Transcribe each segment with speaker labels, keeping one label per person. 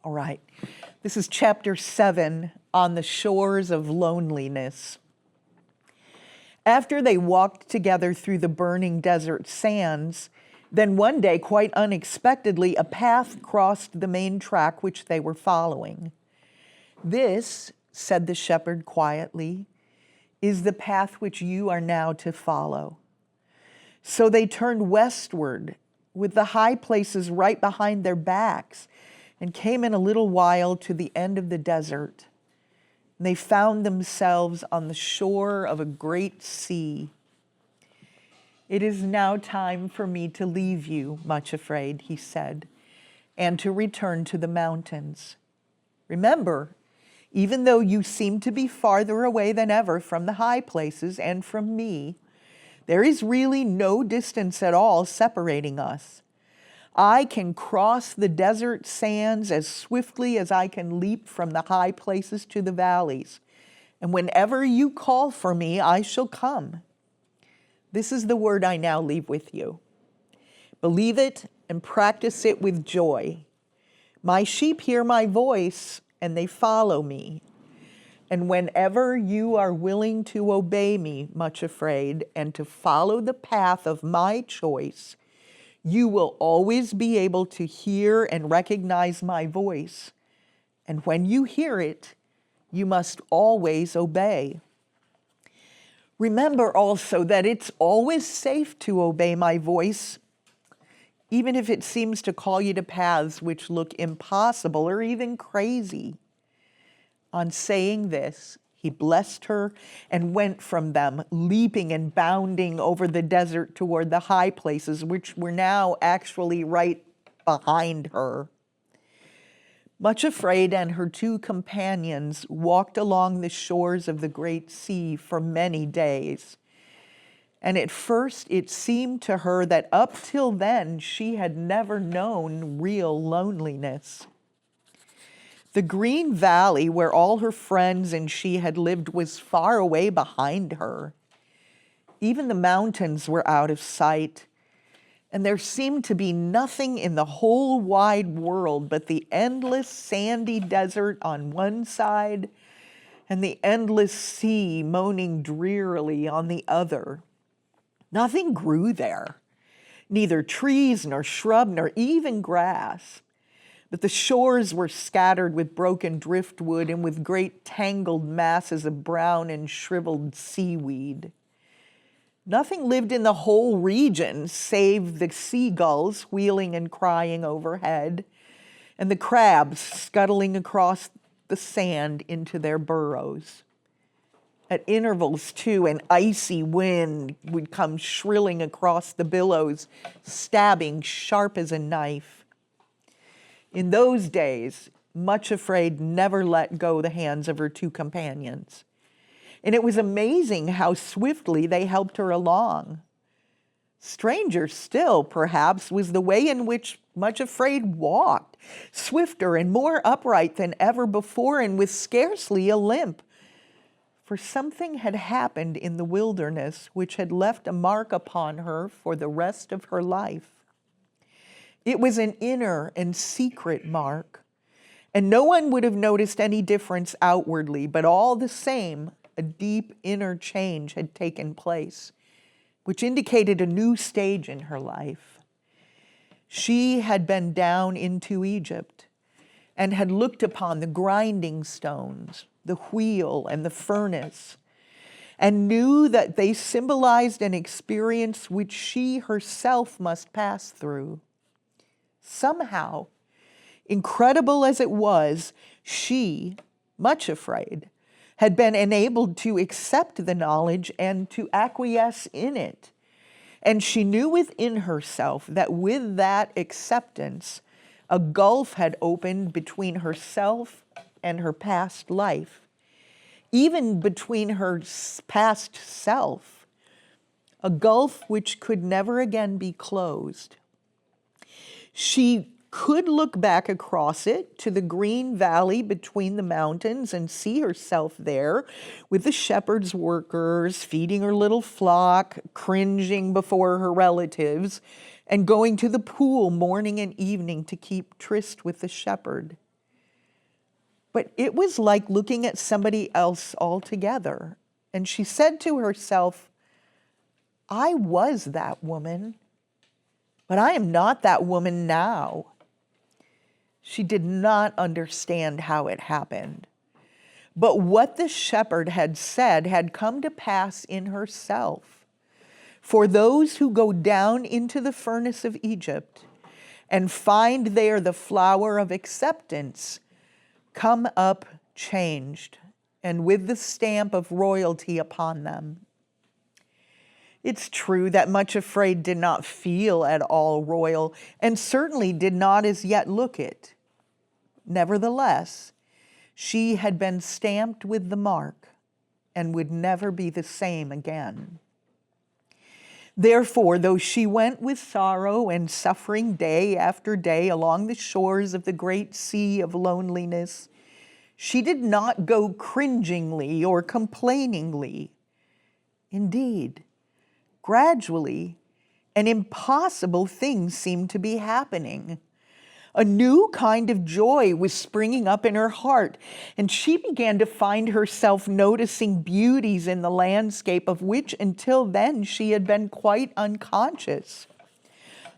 Speaker 1: All right. This is chapter 7, On the Shores of Loneliness. After they walked together through the burning desert sands, then one day, quite unexpectedly, a path crossed the main track which they were following. "This," said the shepherd quietly, "is the path which you are now to follow." So they turned westward, with the high places right behind their backs, and came in a little while to the end of the desert. And they found themselves on the shore of a great sea. "It is now time for me to leave you, much afraid," he said, "and to return to the mountains. Remember, even though you seem to be farther away than ever from the high places and from me, there is really no distance at all separating us. I can cross the desert sands as swiftly as I can leap from the high places to the valleys. And whenever you call for me, I shall come. This is the word I now leave with you. Believe it and practice it with joy. My sheep hear my voice, and they follow me. And whenever you are willing to obey me, much afraid, and to follow the path of my choice, you will always be able to hear and recognize my voice. And when you hear it, you must always obey. Remember also that it's always safe to obey my voice, even if it seems to call you to paths which look impossible or even crazy." On saying this, he blessed her and went from them, leaping and bounding over the desert toward the high places, which were now actually right behind her. Much afraid and her 2 companions walked along the shores of the great sea for many days. And at first it seemed to her that up till then she had never known real loneliness. The green valley where all her friends and she had lived was far away behind her. Even the mountains were out of sight, and there seemed to be nothing in the whole wide world but the endless sandy desert on one side and the endless sea moaning drearily on the other. Nothing grew there, neither trees nor shrub nor even grass. But the shores were scattered with broken driftwood and with great tangled masses of brown and shriveled seaweed. Nothing lived in the whole region save the seagulls wheeling and crying overhead, and the crabs scuttling across the sand into their burrows. At intervals, too, an icy wind would come shrilling across the billows, stabbing sharp as a knife. In those days, Much Afraid never let go the hands of her 2 companions. And it was amazing how swiftly they helped her along. Stranger still, perhaps, was the way in which Much Afraid walked, swifter and more upright than ever before, and with scarcely a limp. For something had happened in the wilderness which had left a mark upon her for the rest of her life. It was an inner and secret mark, and no one would have noticed any difference outwardly, but all the same, a deep inner change had taken place, which indicated a new stage in her life. She had been down into Egypt and had looked upon the grinding stones, the wheel and the furnace, and knew that they symbolized an experience which she herself must pass through. Somehow, incredible as it was, she, Much Afraid, had been enabled to accept the knowledge and to acquiesce in it. And she knew within herself that with that acceptance, a gulf had opened between herself and her past life, even between her past self, a gulf which could never again be closed. She could look back across it to the green valley between the mountains and see herself there with the shepherd's workers feeding her little flock, cringing before her relatives, and going to the pool morning and evening to keep tryst with the shepherd. But it was like looking at somebody else altogether. And she said to herself, I was that woman, but I am not that woman now. She did not understand how it happened. But what the shepherd had said had come to pass in herself. For those who go down into the furnace of Egypt and find there the flower of acceptance come up changed and with the stamp of royalty upon them. It's true that Much Afraid did not feel at all royal and certainly did not as yet look it. Nevertheless, she had been stamped with the mark and would never be the same again. Therefore, though she went with sorrow and suffering day after day along the shores of the great sea of loneliness, she did not go cringingly or complainingly. Indeed, gradually, an impossible thing seemed to be happening. A new kind of joy was springing up in her heart, and she began to find herself noticing beauties in the landscape of which until then she had been quite unconscious.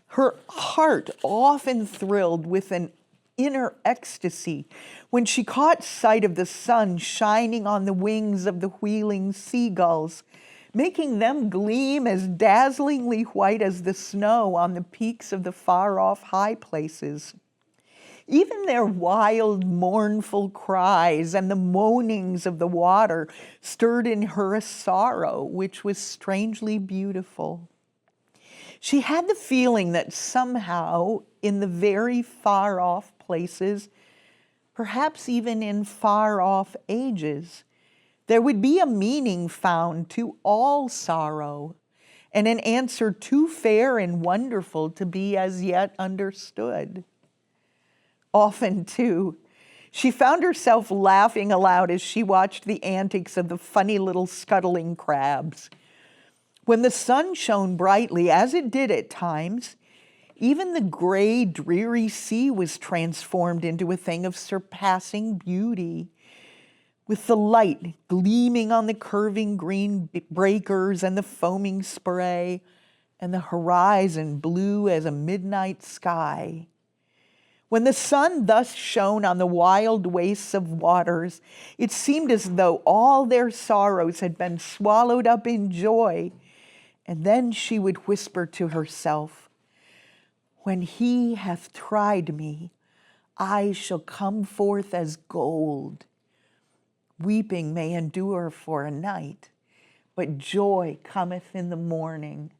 Speaker 1: Her heart often thrilled with an inner ecstasy when she caught sight of the sun shining on the wings of the wheeling seagulls, making them gleam as dazzlingly white as the snow on the peaks of the far-off high places. Even their wild, mournful cries and the moanings of the water stirred in her a sorrow which was strangely beautiful. She had the feeling that somehow, in the very far-off places, perhaps even in far-off ages, there would be a meaning found to all sorrow and an answer too fair and wonderful to be as yet understood. Often, too, she found herself laughing aloud as she watched the antics of the funny little scuttling crabs. When the sun shone brightly, as it did at times, even the gray, dreary sea was transformed into a thing of surpassing beauty, with the light gleaming on the curving green breakers and the foaming spray, and the horizon blue as a midnight sky. When the sun thus shone on the wild wastes of waters, it seemed as though all their sorrows had been swallowed up in joy. And then she would whisper to herself, "When he hath tried me, I shall come forth as gold. Weeping may endure for a night, but joy cometh in the morning."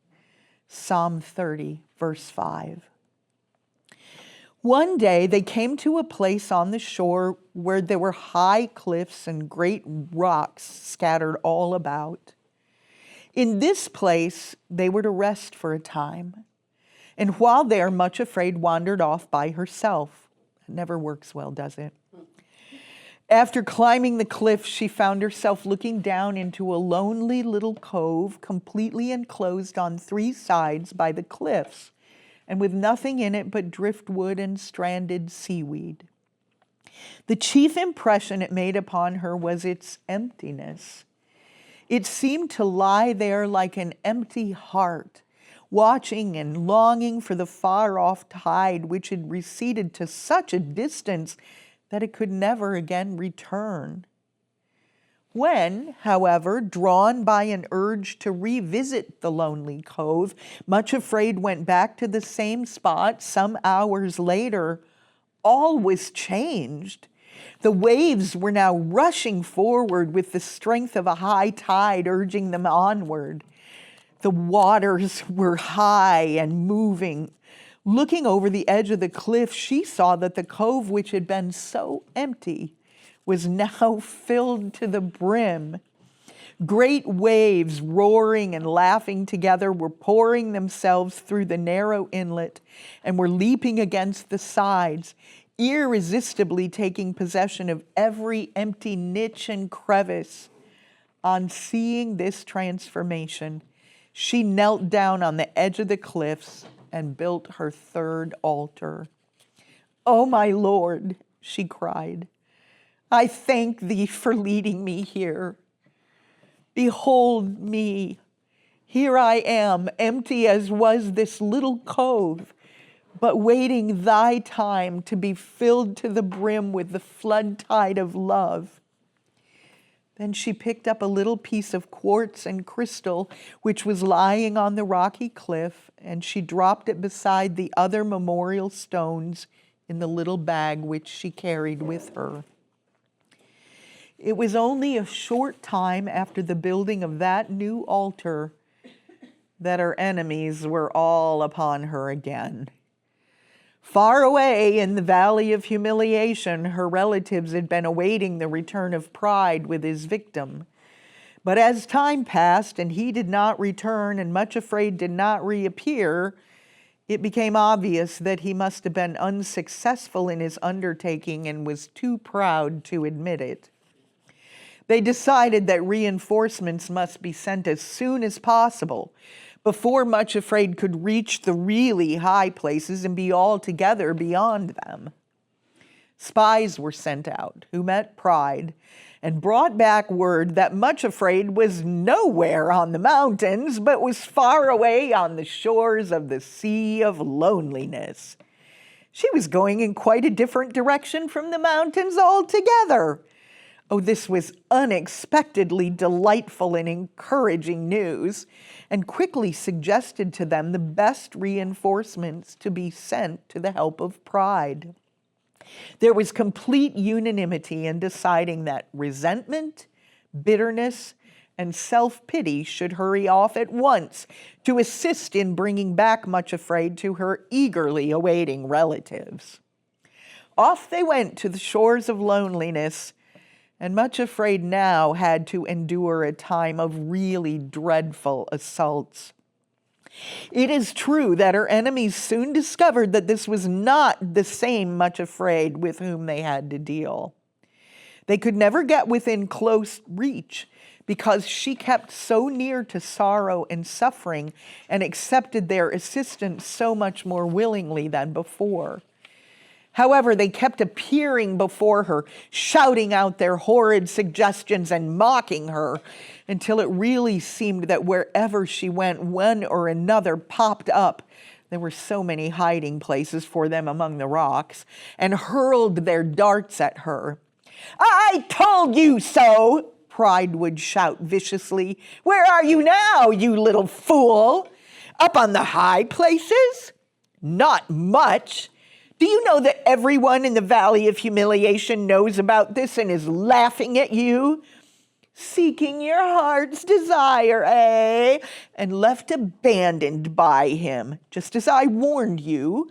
Speaker 1: Psalm 30, verse 5. One day they came to a place on the shore where there were high cliffs and great rocks scattered all about. In this place they were to rest for a time, and while there, Much Afraid wandered off by herself. It never works well, does it? After climbing the cliff, she found herself looking down into a lonely little cove, completely enclosed on three sides by the cliffs, and with nothing in it but driftwood and stranded seaweed. The chief impression it made upon her was its emptiness. It seemed to lie there like an empty heart, watching and longing for the far-off tide which had receded to such a distance that it could never again return. When, however, drawn by an urge to revisit the lonely cove, Much Afraid went back to the same spot some hours later, all was changed. The waves were now rushing forward with the strength of a high tide urging them onward. The waters were high and moving. Looking over the edge of the cliff, she saw that the cove, which had been so empty, was now filled to the brim. Great waves, roaring and laughing together, were pouring themselves through the narrow inlet and were leaping against the sides, irresistibly taking possession of every empty niche and crevice. On seeing this transformation, she knelt down on the edge of the cliffs and built her third altar. "Oh, my Lord," she cried, I thank thee for leading me here. Behold me, here I am, empty as was this little cove, but waiting thy time to be filled to the brim with the flood tide of love. Then she picked up a little piece of quartz and crystal which was lying on the rocky cliff, and she dropped it beside the other memorial stones in the little bag which she carried with her. It was only a short time after the building of that new altar that her enemies were all upon her again. Far away in the valley of humiliation, her relatives had been awaiting the return of Pride with his victim. But as time passed and he did not return and Much Afraid did not reappear, it became obvious that he must have been unsuccessful in his undertaking and was too proud to admit it. They decided that reinforcements must be sent as soon as possible, before Much Afraid could reach the really high places and be altogether beyond them. Spies were sent out who met Pride and brought back word that Much Afraid was nowhere on the mountains, but was far away on the shores of the Sea of Loneliness. She was going in quite a different direction from the mountains altogether. Oh, this was unexpectedly delightful and encouraging news, and quickly suggested to them the best reinforcements to be sent to the help of Pride. There was complete unanimity in deciding that resentment, bitterness, and self-pity should hurry off at once to assist in bringing back Much Afraid to her eagerly awaiting relatives. Off they went to the shores of Loneliness, and Much Afraid now had to endure a time of really dreadful assaults. It is true that her enemies soon discovered that this was not the same Much Afraid with whom they had to deal. They could never get within close reach because she kept so near to sorrow and suffering and accepted their assistance so much more willingly than before. However, they kept appearing before her, shouting out their horrid suggestions and mocking her, until it really seemed that wherever she went, one or another popped up. There were so many hiding places for them among the rocks, and hurled their darts at her. "I told you so!" Pride would shout viciously. "Where are you now, you little fool? Up on the high places? Not much. Do you know that everyone in the Valley of Humiliation knows about this and is laughing at you? Seeking your heart's desire, eh? And left abandoned by him, just as I warned you,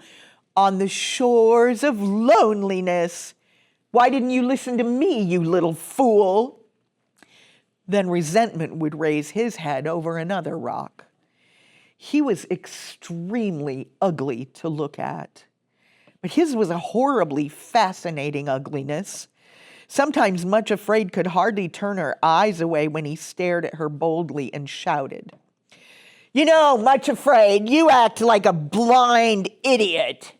Speaker 1: on the shores of Loneliness. Why didn't you listen to me, you little fool?" Then resentment would raise his head over another rock. He was extremely ugly to look at. But his was a horribly fascinating ugliness. Sometimes Much Afraid could hardly turn her eyes away when he stared at her boldly and shouted, "You know, Much Afraid, you act like a blind idiot.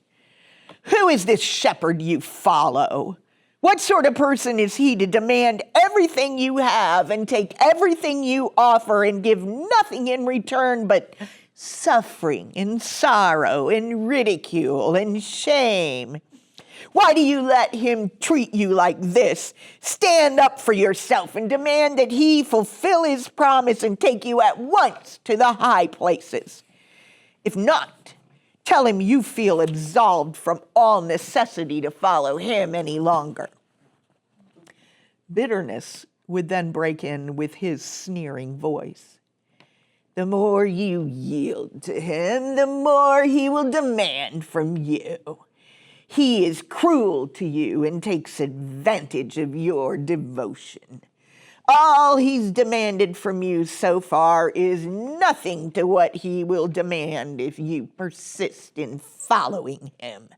Speaker 1: Who is this shepherd you follow? What sort of person is he to demand everything you have and take everything you offer and give nothing in return but suffering and sorrow and ridicule and shame? Why do you let him treat you like this? Stand up for yourself and demand that he fulfill his promise and take you at once to the high places. If not, tell him you feel absolved from all necessity to follow him any longer." Bitterness would then break in with his sneering voice. "The more you yield to him, the more he will demand from you. He is cruel to you and takes advantage of your devotion. All he's demanded from you so far is nothing to what he will demand if you persist in following him.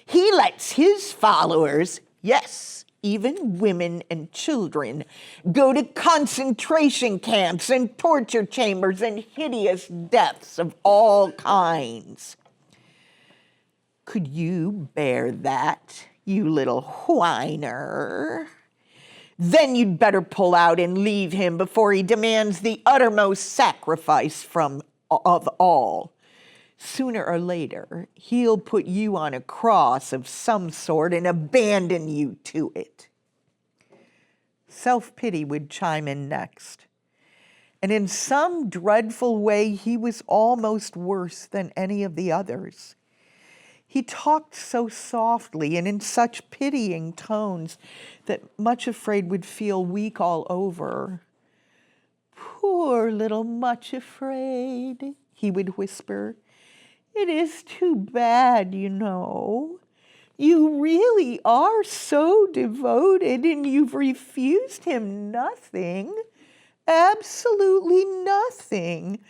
Speaker 1: He lets his followers, yes, even women and children, go to concentration camps and torture chambers and hideous deaths of all kinds. Could you bear that, you little whiner?" Then you'd better pull out and leave him before he demands the uttermost sacrifice of all. Sooner or later, he'll put you on a cross of some sort and abandon you to it. Self-pity would chime in next. And in some dreadful way, he was almost worse than any of the others. He talked so softly and in such pitying tones that Much Afraid would feel weak all over. "Poor little Much Afraid," he would whisper. "It is too bad, you know. You really are so devoted and you've refused him nothing, absolutely nothing.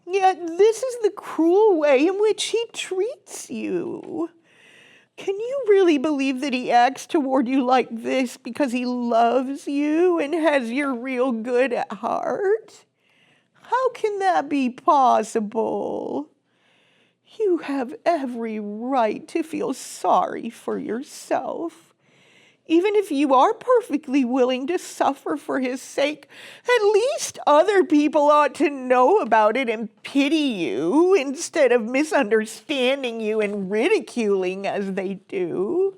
Speaker 1: Yet this is the cruel way in which he treats you. Can you really believe that he acts toward you like this because he loves you and has your real good at heart? How can that be possible? You have every right to feel sorry for yourself. Even if you are perfectly willing to suffer for his sake, at least other people ought to know about it and pity you instead of misunderstanding you and ridiculing as they do.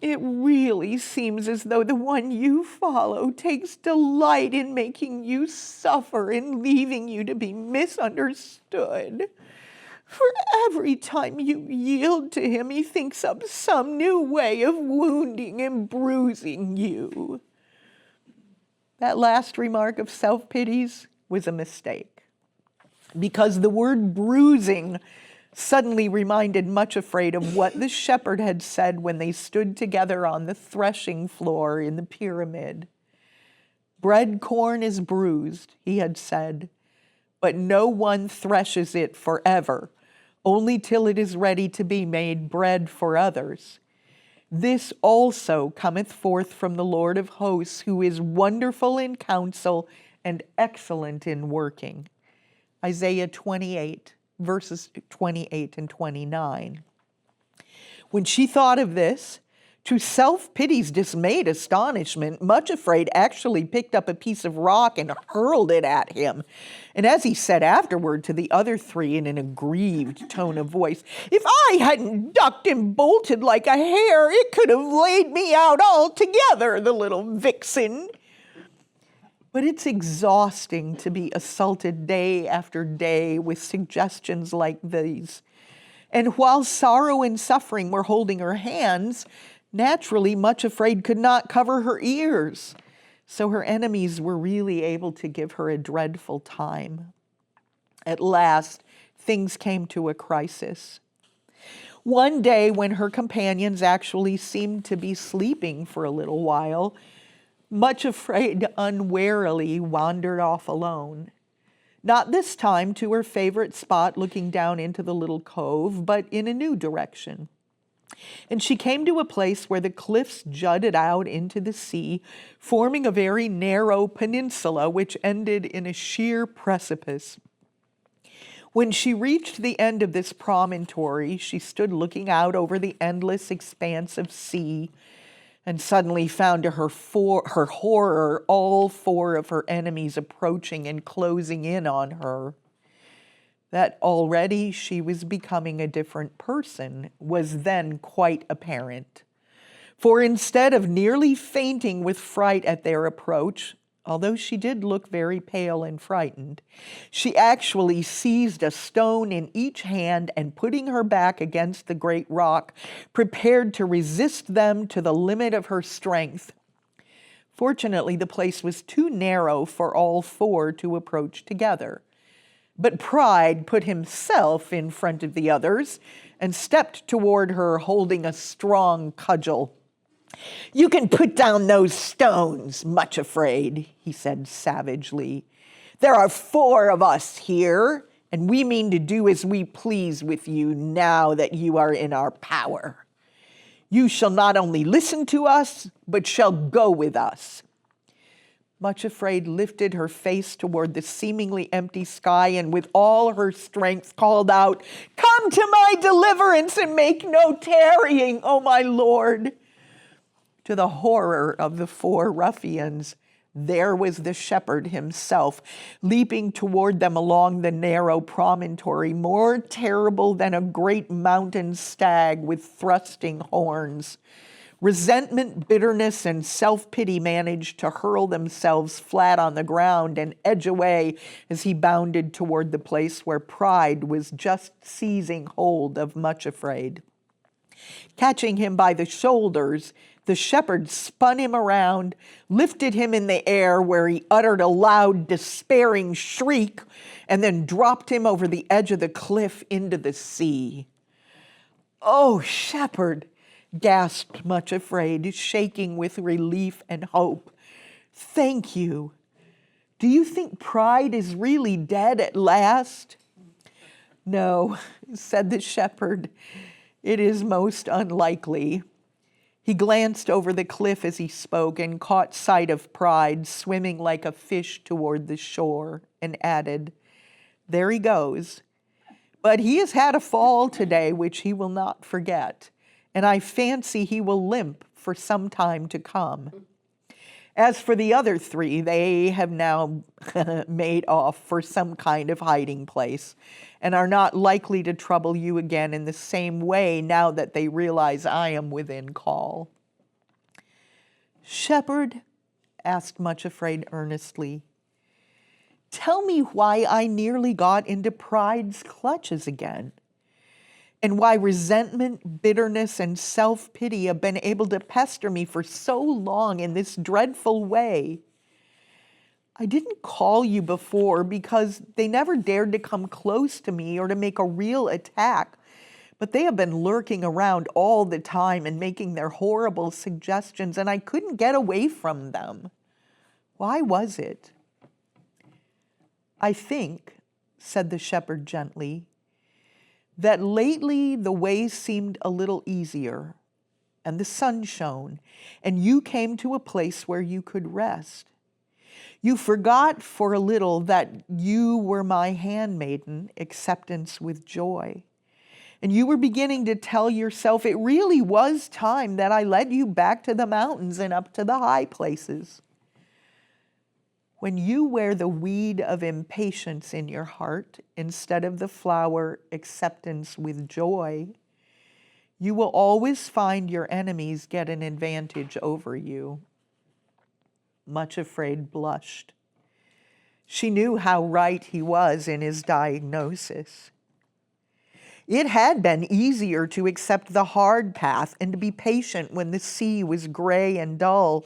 Speaker 1: It really seems as though the one you follow takes delight in making you suffer and leaving you to be misunderstood. For every time you yield to him, he thinks up some new way of wounding and bruising you." That last remark of self-pity's was a mistake, because the word bruising suddenly reminded Much Afraid of what the shepherd had said when they stood together on the threshing floor in the pyramid. "Bread corn is bruised," he had said, "but no one threshes it forever, only till it is ready to be made bread for others. This also cometh forth from the Lord of hosts, who is wonderful in counsel and excellent in working." Isaiah 28, verses 28 and 29. When she thought of this, to self-pity's dismayed astonishment, Much Afraid actually picked up a piece of rock and hurled it at him. And as he said afterward to the other three in an aggrieved tone of voice, "If I hadn't ducked and bolted like a hare, it could have laid me out altogether, the little vixen." But it's exhausting to be assaulted day after day with suggestions like these. And while sorrow and suffering were holding her hands, naturally, Much Afraid could not cover her ears, so her enemies were really able to give her a dreadful time. At last, things came to a crisis. One day, when her companions actually seemed to be sleeping for a little while, Much Afraid unwarily wandered off alone. Not this time to her favorite spot looking down into the little cove, but in a new direction. And she came to a place where the cliffs jutted out into the sea, forming a very narrow peninsula which ended in a sheer precipice. When she reached the end of this promontory, she stood looking out over the endless expanse of sea and suddenly found to her horror all four of her enemies approaching and closing in on her. That already she was becoming a different person was then quite apparent. For instead of nearly fainting with fright at their approach, although she did look very pale and frightened, she actually seized a stone in each hand and, putting her back against the great rock, prepared to resist them to the limit of her strength. Fortunately, the place was too narrow for all four to approach together. But pride put himself in front of the others and stepped toward her holding a strong cudgel. "You can put down those stones, Much Afraid," he said savagely. "There are four of us here, and we mean to do as we please with you now that you are in our power. You shall not only listen to us, but shall go with us." Much Afraid lifted her face toward the seemingly empty sky and with all her strength called out, "Come to my deliverance and make no tarrying, O my Lord." To the horror of the four ruffians, there was the shepherd himself, leaping toward them along the narrow promontory, more terrible than a great mountain stag with thrusting horns. Resentment, bitterness, and self-pity managed to hurl themselves flat on the ground and edge away as he bounded toward the place where pride was just seizing hold of Much Afraid. Catching him by the shoulders, the shepherd spun him around, lifted him in the air where he uttered a loud, despairing shriek, and then dropped him over the edge of the cliff into the sea. "Oh, shepherd," gasped Much Afraid, shaking with relief and hope. "Thank you. Do you think pride is really dead at last?" "No," said the shepherd. "It is most unlikely." He glanced over the cliff as he spoke and caught sight of Pride swimming like a fish toward the shore, and added, "There he goes. But he has had a fall today which he will not forget, and I fancy he will limp for some time to come. As for the other three, they have now made off for some kind of hiding place and are not likely to trouble you again in the same way now that they realize I am within call." "Shepherd," asked Much Afraid earnestly, "tell me why I nearly got into Pride's clutches again, and why resentment, bitterness, and self-pity have been able to pester me for so long in this dreadful way. I didn't call you before because they never dared to come close to me or to make a real attack, but they have been lurking around all the time and making their horrible suggestions, and I couldn't get away from them. Why was it?" "I think," said the shepherd gently, "that lately the way seemed a little easier, and the sun shone, and you came to a place where you could rest. You forgot for a little that you were my handmaiden, Acceptance with Joy, and you were beginning to tell yourself it really was time that I led you back to the mountains and up to the high places. When you wear the weed of impatience in your heart instead of the flower Acceptance with Joy, you will always find your enemies get an advantage over you." Much Afraid blushed. She knew how right he was in his diagnosis. It had been easier to accept the hard path and to be patient when the sea was gray and dull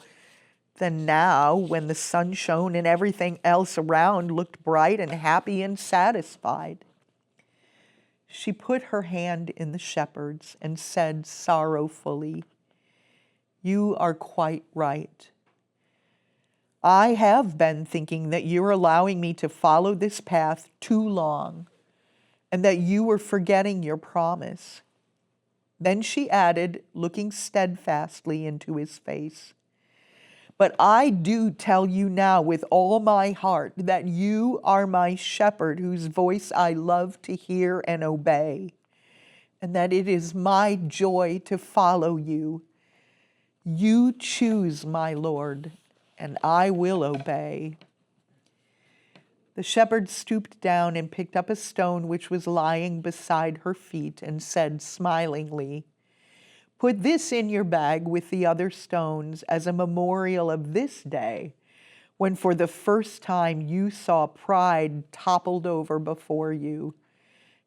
Speaker 1: than now when the sun shone and everything else around looked bright and happy and satisfied. She put her hand in the shepherd's and said sorrowfully, "You are quite right. I have been thinking that you're allowing me to follow this path too long and that you were forgetting your promise." Then she added, looking steadfastly into his face, "But I do tell you now with all my heart that you are my shepherd whose voice I love to hear and obey, and that it is my joy to follow you. You choose, my Lord, and I will obey." The shepherd stooped down and picked up a stone which was lying beside her feet and said smilingly, "Put this in your bag with the other stones as a memorial of this day, when for the first time you saw pride toppled over before you,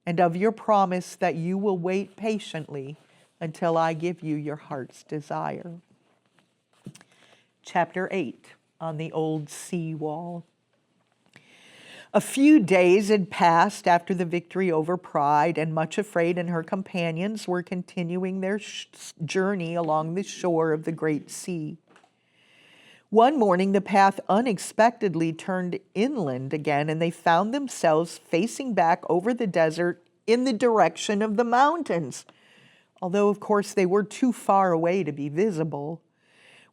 Speaker 1: and of your promise that you will wait patiently until I give you your heart's desire." Chapter 8, on the old sea wall. A few days had passed after the victory over Pride, and Much Afraid and her companions were continuing their journey along the shore of the great sea. One morning, the path unexpectedly turned inland again, and they found themselves facing back over the desert in the direction of the mountains, although, of course, they were too far away to be visible.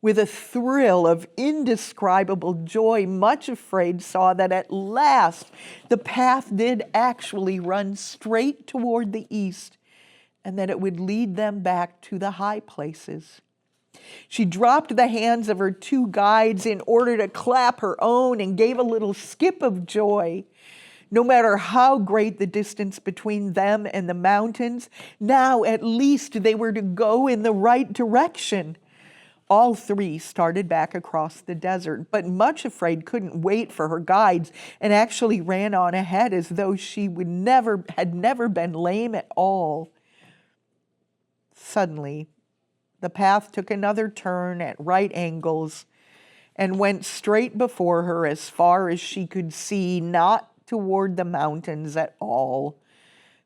Speaker 1: With a thrill of indescribable joy, Much Afraid saw that at last the path did actually run straight toward the east, and that it would lead them back to the high places. She dropped the hands of her two guides in order to clap her own and gave a little skip of joy. No matter how great the distance between them and the mountains, now at least they were to go in the right direction. All three started back across the desert, but Much Afraid couldn't wait for her guides and actually ran on ahead as though she had never been lame at all. Suddenly, the path took another turn at right angles and went straight before her as far as she could see, not toward the mountains at all,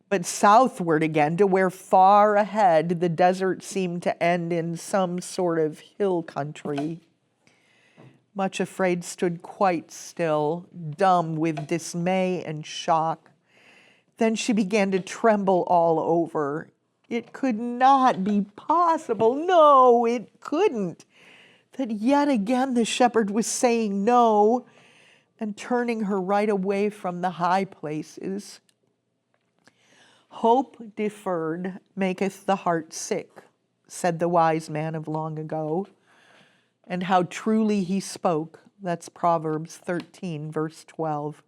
Speaker 1: but southward again to where far ahead the desert seemed to end in some sort of hill country. Much Afraid stood quite still, dumb with dismay and shock. Then she began to tremble all over. It could not be possible. No, it couldn't. That yet again the shepherd was saying no and turning her right away from the high places. Hope deferred maketh the heart sick, said the wise man of long ago. And how truly he spoke. That's Proverbs 13, verse 12.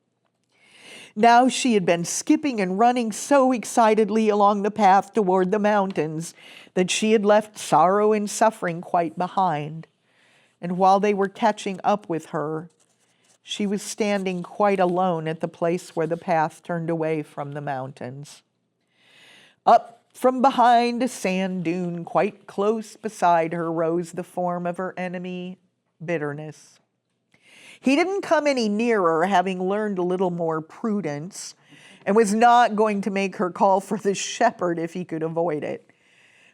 Speaker 1: Now she had been skipping and running so excitedly along the path toward the mountains that she had left sorrow and suffering quite behind. And while they were catching up with her, she was standing quite alone at the place where the path turned away from the mountains. Up from behind a sand dune quite close beside her rose the form of her enemy, Bitterness. He didn't come any nearer, having learned a little more prudence, and was not going to make her call for the shepherd if he could avoid it,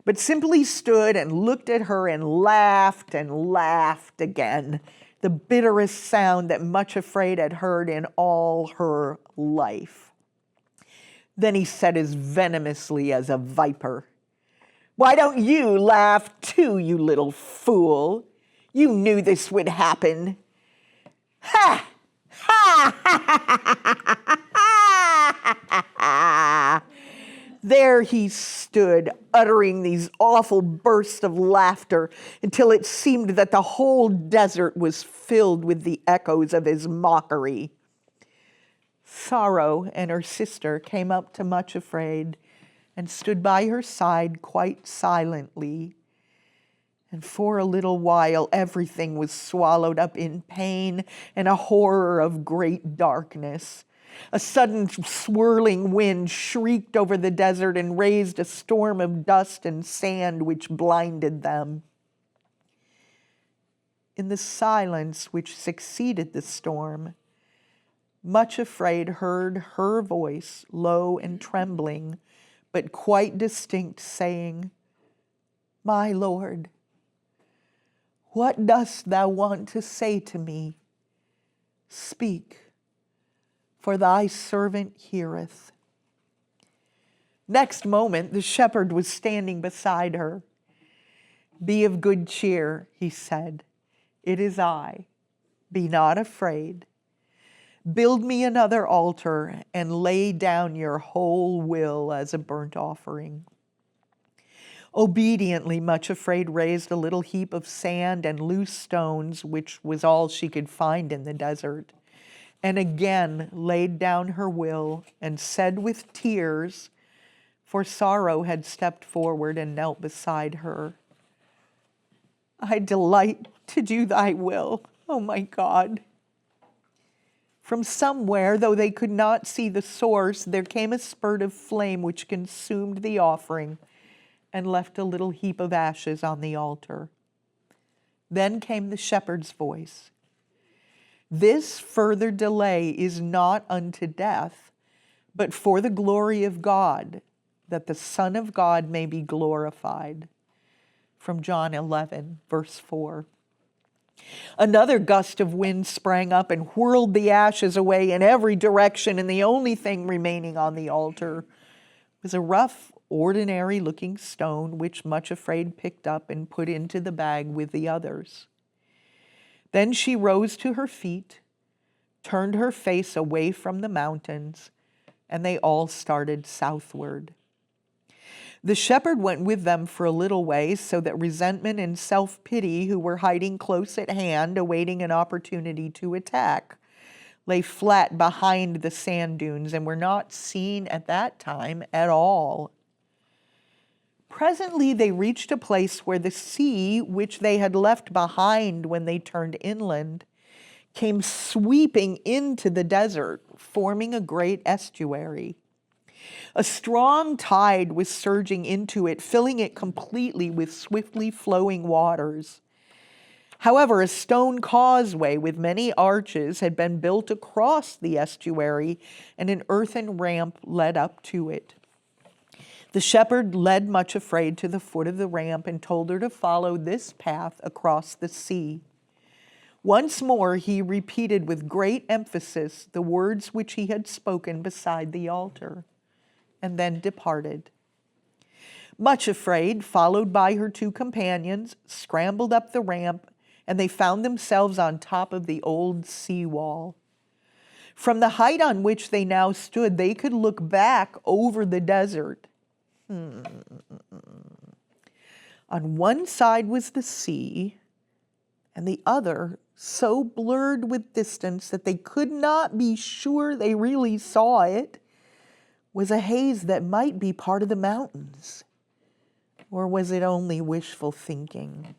Speaker 1: but simply stood and looked at her and laughed again, the bitterest sound that Much Afraid had heard in all her life. Then he said as venomously as a viper, "Why don't you laugh too, you little fool? You knew this would happen. Ha! Ha! Ha! There he stood, uttering these awful bursts of laughter until it seemed that the whole desert was filled with the echoes of his mockery. Sorrow and her sister came up to Much Afraid and stood by her side quite silently. And for a little while, everything was swallowed up in pain and a horror of great darkness. A sudden swirling wind shrieked over the desert and raised a storm of dust and sand which blinded them. In the silence which succeeded the storm, Much Afraid heard her voice, low and trembling, but quite distinct, saying, "My Lord, what dost thou want to say to me? Speak, for thy servant heareth." Next moment, the shepherd was standing beside her. "Be of good cheer," he said. "It is I. Be not afraid. Build me another altar and lay down your whole will as a burnt offering." Obediently, Much Afraid raised a little heap of sand and loose stones, which was all she could find in the desert, and again laid down her will and said with tears, for sorrow had stepped forward and knelt beside her, "I delight to do thy will, O my God." From somewhere, though they could not see the source, there came a spurt of flame which consumed the offering and left a little heap of ashes on the altar. Then came the shepherd's voice. "This further delay is not unto death, but for the glory of God, that the Son of God may be glorified." From John 11, verse 4. Another gust of wind sprang up and whirled the ashes away in every direction, and the only thing remaining on the altar was a rough, ordinary-looking stone which Much Afraid picked up and put into the bag with the others. Then she rose to her feet, turned her face away from the mountains, and they all started southward. The shepherd went with them for a little way, so that resentment and self-pity, who were hiding close at hand, awaiting an opportunity to attack, lay flat behind the sand dunes and were not seen at that time at all. Presently they reached a place where the sea, which they had left behind when they turned inland, came sweeping into the desert, forming a great estuary. A strong tide was surging into it, filling it completely with swiftly flowing waters. However, a stone causeway with many arches had been built across the estuary, and an earthen ramp led up to it. The shepherd led Much Afraid to the foot of the ramp and told her to follow this path across the sea. Once more he repeated with great emphasis the words which he had spoken beside the altar, and then departed. Much Afraid, followed by her two companions, scrambled up the ramp, and they found themselves on top of the old seawall. From the height on which they now stood, they could look back over the desert. On one side was the sea, and the other, so blurred with distance that they could not be sure they really saw it, was a haze that might be part of the mountains. Or was it only wishful thinking?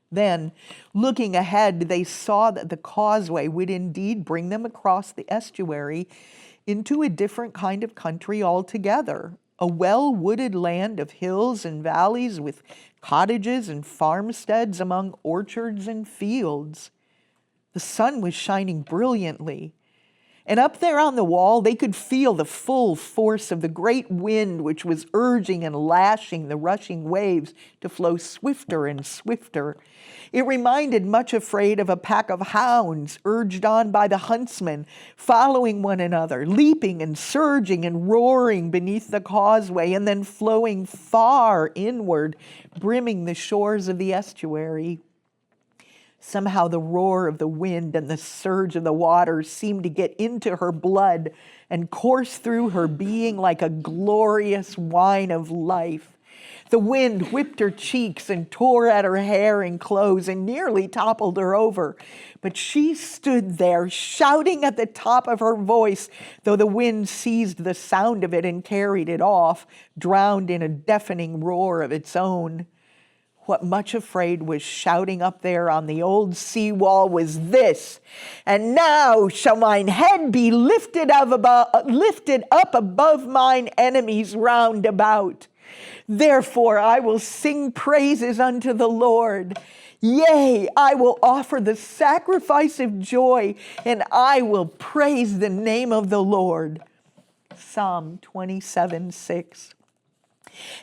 Speaker 1: Then, looking ahead, they saw that the causeway would indeed bring them across the estuary into a different kind of country altogether, a well-wooded land of hills and valleys with cottages and farmsteads among orchards and fields. The sun was shining brilliantly, and up there on the wall they could feel the full force of the great wind which was urging and lashing the rushing waves to flow swifter and swifter. It reminded Much Afraid of a pack of hounds urged on by the huntsmen, following one another, leaping and surging and roaring beneath the causeway, and then flowing far inward, brimming the shores of the estuary. Somehow the roar of the wind and the surge of the waters seemed to get into her blood and course through her being like a glorious wine of life. The wind whipped her cheeks and tore at her hair and clothes and nearly toppled her over. But she stood there, shouting at the top of her voice, though the wind seized the sound of it and carried it off, drowned in a deafening roar of its own. What Much Afraid was shouting up there on the old seawall was this: "And now shall mine head be lifted up above mine enemies round about. Therefore I will sing praises unto the Lord. Yea, I will offer the sacrifice of joy, and I will praise the name of the Lord." Psalm 27:6.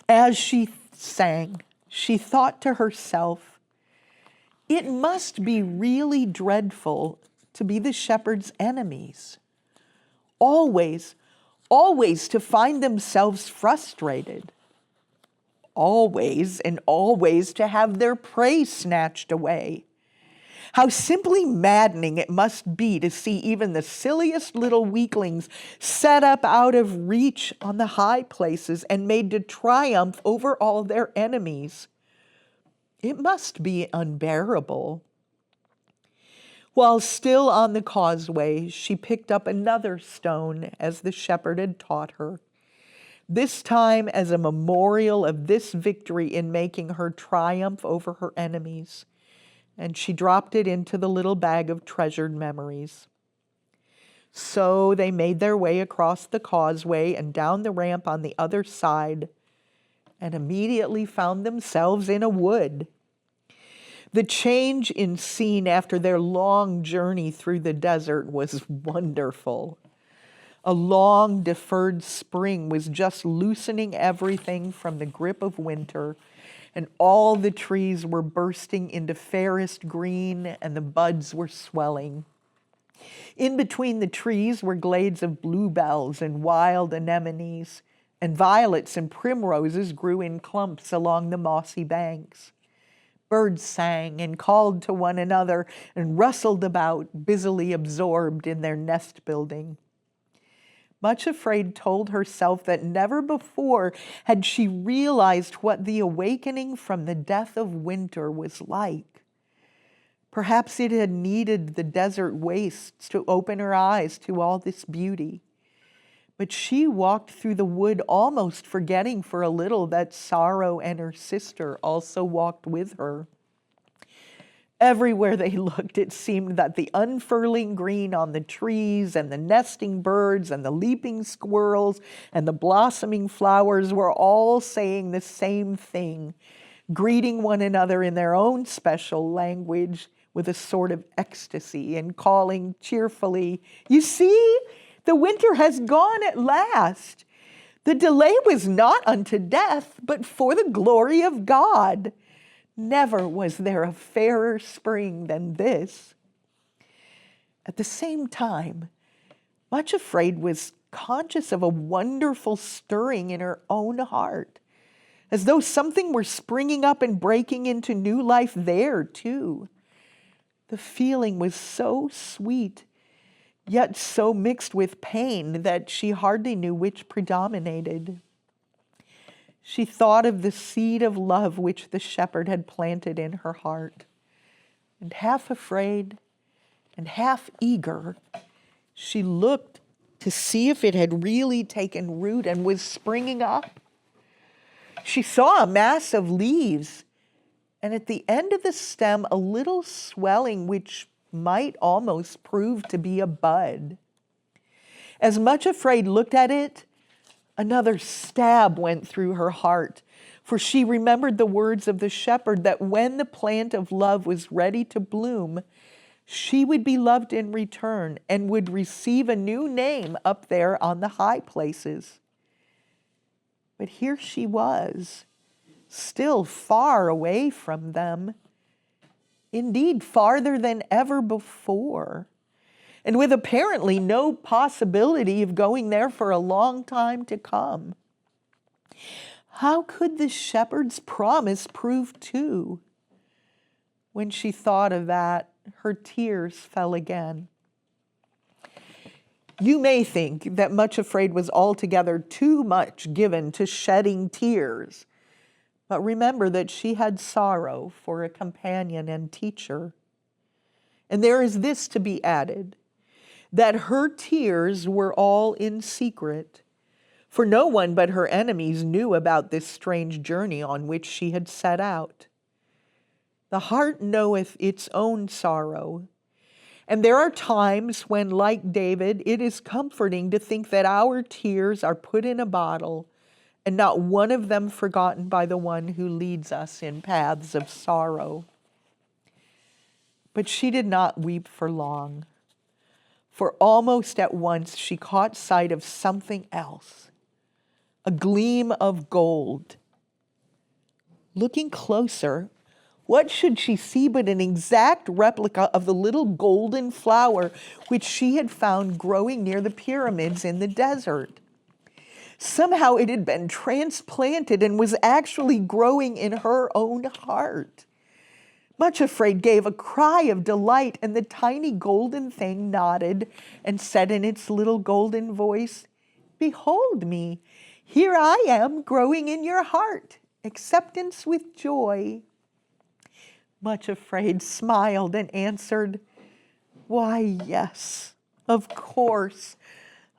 Speaker 1: As she sang, she thought to herself, it must be really dreadful to be the shepherd's enemies. Always to find themselves frustrated. Always to have their prey snatched away. How simply maddening it must be to see even the silliest little weaklings set up out of reach on the high places and made to triumph over all their enemies. It must be unbearable. While still on the causeway, she picked up another stone as the shepherd had taught her, this time as a memorial of this victory in making her triumph over her enemies, and she dropped it into the little bag of treasured memories. So they made their way across the causeway and down the ramp on the other side, and immediately found themselves in a wood. The change in scene after their long journey through the desert was wonderful. A long deferred spring was just loosening everything from the grip of winter, and all the trees were bursting into fairest green, and the buds were swelling. In between the trees were glades of bluebells and wild anemones, and violets and primroses grew in clumps along the mossy banks. Birds sang and called to one another and rustled about, busily absorbed in their nest building. Much afraid, told herself that never before had she realized what the awakening from the death of winter was like. Perhaps it had needed the desert wastes to open her eyes to all this beauty. But she walked through the wood almost forgetting for a little that Sorrow and her sister also walked with her. Everywhere they looked, it seemed that the unfurling green on the trees and the nesting birds and the leaping squirrels and the blossoming flowers were all saying the same thing, greeting one another in their own special language with a sort of ecstasy and calling cheerfully, "You see, the winter has gone at last. The delay was not unto death, but for the glory of God. Never was there a fairer spring than this." At the same time, Much Afraid was conscious of a wonderful stirring in her own heart, as though something were springing up and breaking into new life there, too. The feeling was so sweet, yet so mixed with pain that she hardly knew which predominated. She thought of the seed of love which the shepherd had planted in her heart, and half afraid and half eager, she looked to see if it had really taken root and was springing up. She saw a mass of leaves, and at the end of the stem a little swelling which might almost prove to be a bud. As Much Afraid looked at it, another stab went through her heart, for she remembered the words of the shepherd that when the plant of love was ready to bloom, she would be loved in return and would receive a new name up there on the high places. But here she was, still far away from them, indeed farther than ever before, and with apparently no possibility of going there for a long time to come. How could the shepherd's promise prove true? When she thought of that, her tears fell again. You may think that Much Afraid was altogether too much given to shedding tears, but remember that she had Sorrow for a companion and teacher. And there is this to be added, that her tears were all in secret, for no one but her enemies knew about this strange journey on which she had set out. The heart knoweth its own sorrow, and there are times when, like David, it is comforting to think that our tears are put in a bottle and not one of them forgotten by the one who leads us in paths of sorrow. But she did not weep for long, for almost at once she caught sight of something else, a gleam of gold. Looking closer, what should she see but an exact replica of the little golden flower which she had found growing near the pyramids in the desert. Somehow it had been transplanted and was actually growing in her own heart. Much Afraid gave a cry of delight, and the tiny golden thing nodded and said in its little golden voice, "Behold me, here I am growing in your heart, acceptance with joy." Much Afraid smiled and answered, "Why, yes, of course,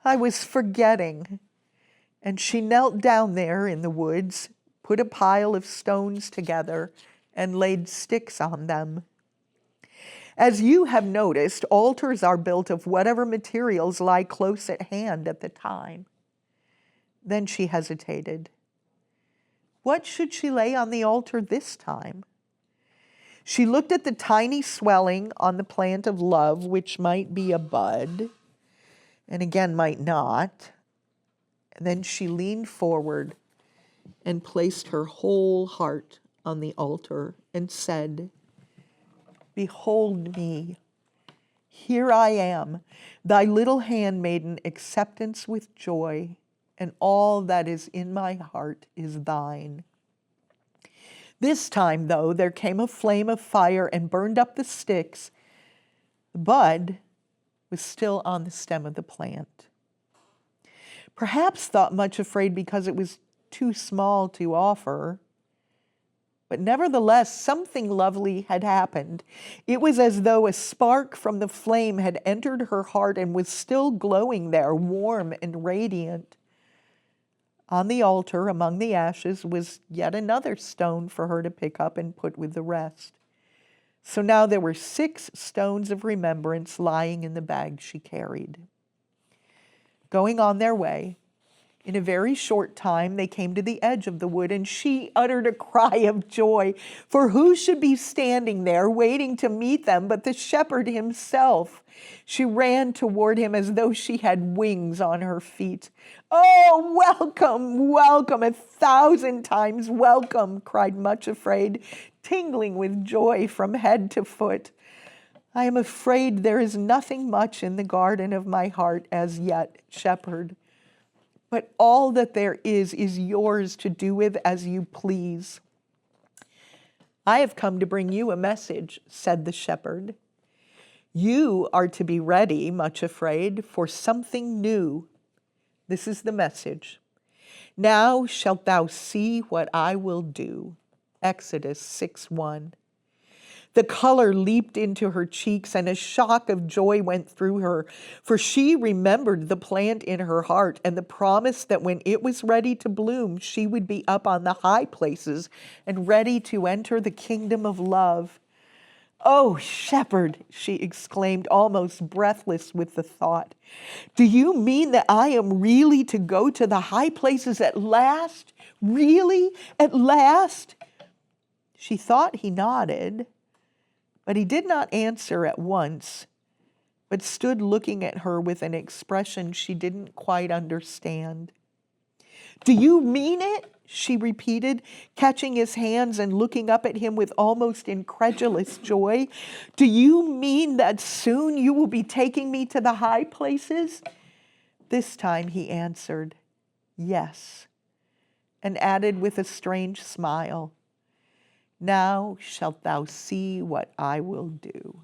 Speaker 1: I was forgetting." And she knelt down there in the woods, put a pile of stones together, and laid sticks on them. As you have noticed, altars are built of whatever materials lie close at hand at the time. Then she hesitated. What should she lay on the altar this time? She looked at the tiny swelling on the plant of love, which might be a bud, and again might not. And then she leaned forward and placed her whole heart on the altar and said, "Behold me, here I am, thy little handmaiden, acceptance with joy, and all that is in my heart is thine." This time, though, there came a flame of fire and burned up the sticks. The bud was still on the stem of the plant. Perhaps, thought Much Afraid, because it was too small to offer. But nevertheless, something lovely had happened. It was as though a spark from the flame had entered her heart and was still glowing there, warm and radiant. On the altar, among the ashes, was yet another stone for her to pick up and put with the rest. So now there were 6 stones of remembrance lying in the bag she carried. Going on their way, in a very short time they came to the edge of the wood, and she uttered a cry of joy, for who should be standing there waiting to meet them but the shepherd himself? She ran toward him as though she had wings on her feet. "Oh, welcome, welcome, 1,000 times welcome," cried Much Afraid, tingling with joy from head to foot. "I am afraid there is nothing much in the garden of my heart as yet, shepherd. But all that there is yours to do with as you please." "I have come to bring you a message," said the shepherd. "You are to be ready, Much Afraid, for something new. This is the message. Now shalt thou see what I will do." Exodus 6:1. The color leaped into her cheeks and a shock of joy went through her, for she remembered the plant in her heart and the promise that when it was ready to bloom, she would be up on the high places and ready to enter the kingdom of love. "Oh, shepherd," she exclaimed, almost breathless with the thought, "do you mean that I am really to go to the high places at last? Really? At last?" She thought he nodded. But he did not answer at once, but stood looking at her with an expression she didn't quite understand. "Do you mean it?" she repeated, catching his hands and looking up at him with almost incredulous joy. "Do you mean that soon you will be taking me to the high places?" This time he answered, "Yes," and added with a strange smile, "Now shalt thou see what I will do."